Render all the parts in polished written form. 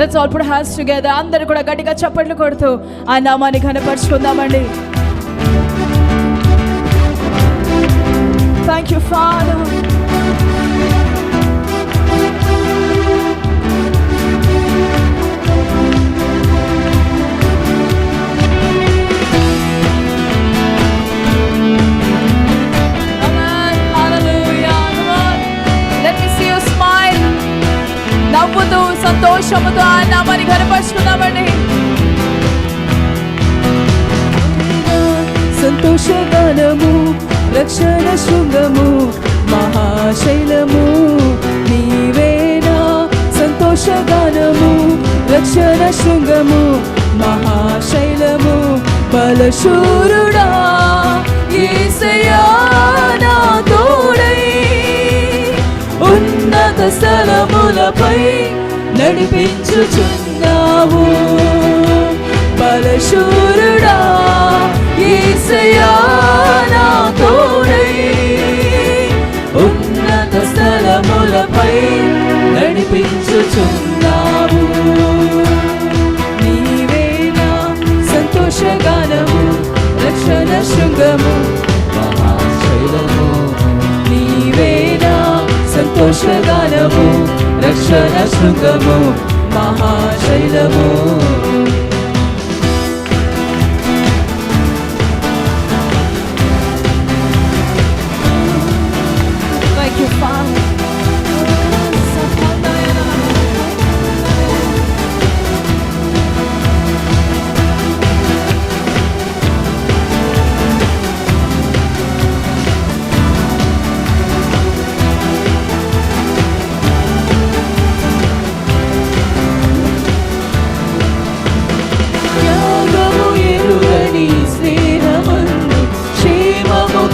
Let's all put hands together. అందరూ కూడా గట్టిగా చప్పట్లు కొడుతూ ఆ నామాన్ని ఘనపరుచుకుందామండి. Thank you, Father. నవ్వుతూ సంతోషముతో ఆ నామాన్ని ఘనపరుచుకుందామండి. సంతోషగానము, రక్షణ శృంగము, మహాశైలము నీవేనా. సంతోషగానము, రక్షణ శృంగము, మహాశైలము, బలశూరుడా యేసయ్యా నా తోడై ఉన్నత స్థలములపై నడిపించుచున్నావు. బలశూరుడా యేసయ్యా నా తోడై ఉన్నత స్థలములపై నడిపించుచున్నావు. నీవేనా సంతోషగానము, రక్షణ శృంగము, మహాశైలము నీవేనా. సంతోషగానము, రక్షణ శృంగము, మహాశైలము. Thank you, Father.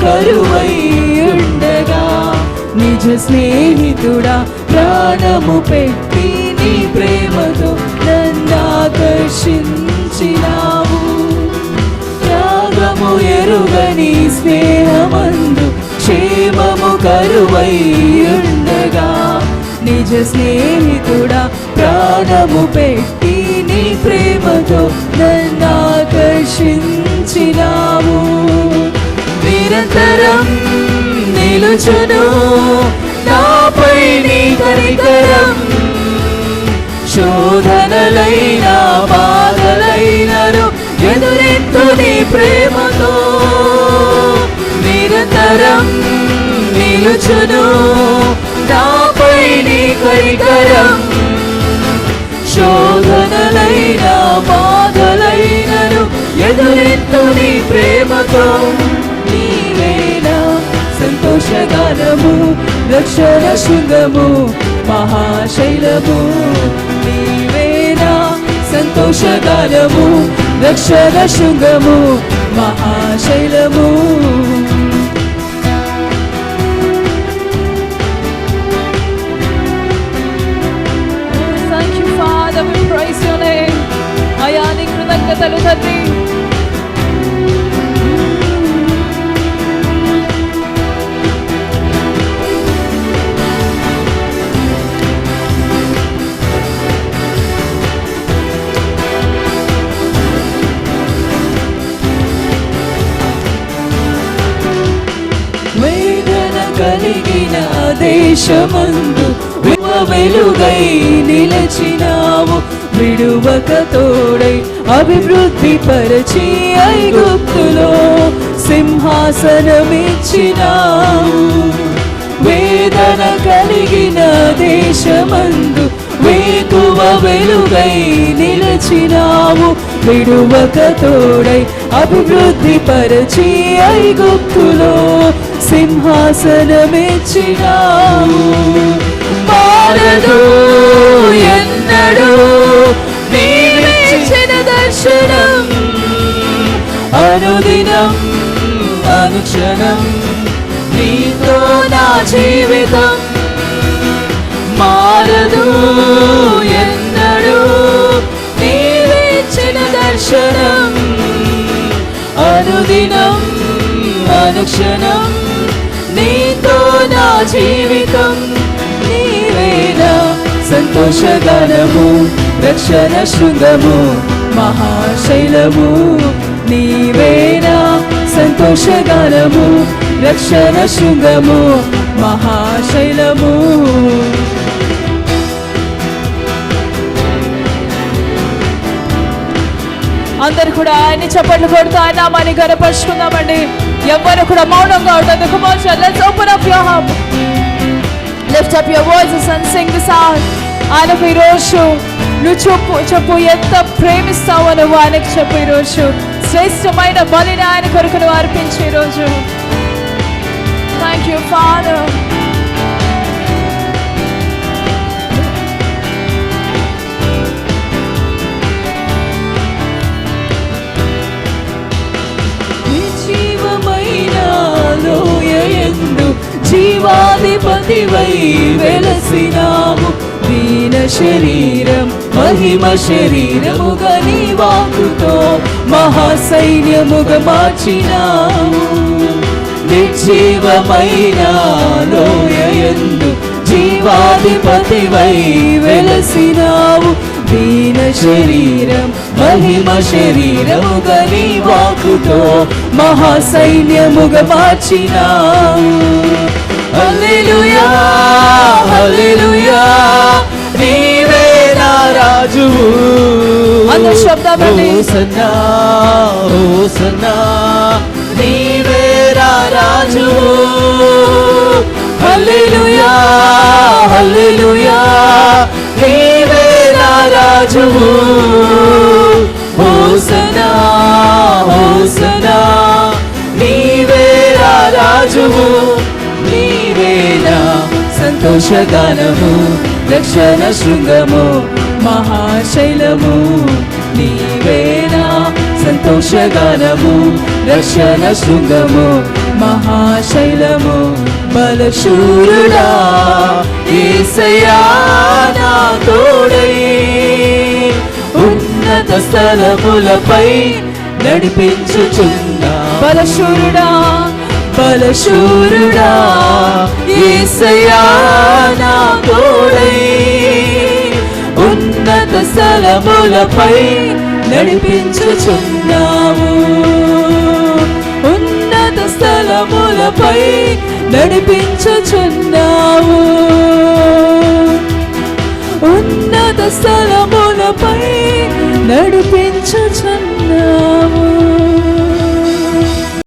కరువైయుండగా నిజ స్నేహితుడా ప్రాణము పెట్టి నీ ప్రేమతో నన్నాకర్షించినావు. త్యాగము ఎరుగని స్నేహమందు క్షేమము కరువైయుండగా నిజ స్నేహితుడా ప్రాణము పెట్టి నీ ప్రేమతో నన్నాకర్షించినావు. నిరంతరం నిలుచును నాపై నీ కనికరం. శోధనలైన బాధలైనను ఎదురెత్తు నీ ప్రేమతో. నిరంతరం నిలుచును నాపై నీ కనికరం. శోధనలైన బాధలైనను ఎదురెత్తు నీ ప్రేమతో. సంతోషగానము, రక్షణ శృంగము, మహాశైలము నీవేనా. సంతోషగానము, రక్షణ శృంగము, మహాశైలము. Thank you, Father. We praise your name. అయా నీ కృతజ్ఞతలు తండ్రి. కలిగిన దేశమందు వెలుగై నిలచినావు. విడువక తోడై అభివృద్ధి పరచి ఐగుప్తులో సింహాసనమిచ్చినావు. వేదన కలిగిన దేశమందు వేకువ వెలుగై నిలచినావు. విడువక తోడై అభివృద్ధి పరచి ఐగుప్తులో సింహాసనమిచ్చినావు. మారదు ఎన్నడూ నీవిచ్చిన దర్శనం. అనుదినం అనుక్షణం నీతో నా జీవితం. మారదు ఎన్నడూ నీవిచ్చిన దర్శనం. అనుదినం అనుక్షణం నీతో నా జీవితం. నీవేనా సంతోషగానము, రక్షణ శృంగము మహాశైలము నీవేనా సంతోషగానము రక్షణ శృంగము మహాశైలము. అందరు కూడా ఆయన్ని చప్పట్లు కొడుతూ ఆయన నామాన్ని గనపరుచుకుందామండి. ఎవరు కూడా మౌనంగా ఉండదు. Come on, let's open up your heart. Lift up your voices and sing this out. ఆయనకు ఈరోజు నువ్వు చెప్పు ఎంత ప్రేమిస్తావో నువ్వు ఆయనకు చెప్పు. ఈరోజు శ్రేష్టమైన బలిని ఆయన కొరకు నువ్వు అర్పించు. ఈరోజు థ్యాంక్ యూ ఫాదర్. జీవాధిపతివై వెలసినావు దీన శరీరం మహిమ శరీరముగా నీ వాక్కుతో మహాసైన్యముగా మార్చినావు. నిర్జీవమైన లోయయందు జీవాధిపతివై వెలసినావు దీన శరీరం మహిమ శరీరముగా నీ వాక్కుతో మహాసైన్యముగా మార్చినావు. హల్లెలూయా హల్లెలూయా నీవే నా రాజువు. అందరూ శబ్దాన్ని హోసన్నా హోసన్నా నీవే నా రాజువు. హల్లెలూయా హల్లెలూయా నీవే నా రాజువు. హోసన్నా హోసన్నా నీవే నా రాజువు. నీవేనా సంతోషగానము రక్షణ శృంగము మహాశైలము నీవేనా సంతోషగానము రక్షణ శృంగము మహాశైలము. బలశూరుడా యేసయ్యా నా తోడై ఉన్నత స్థలములపై నడిపించుచున్నా. బలశూరుడా బలశూరుడా యేసయ్యా నా తోడై ఉన్నత స్థలములపై నడిపించుచున్నావు. ఉన్నత స్థలములపై నడిపించుచున్నావు. ఉన్నత స్థలములపై నడిపించుచున్నావు.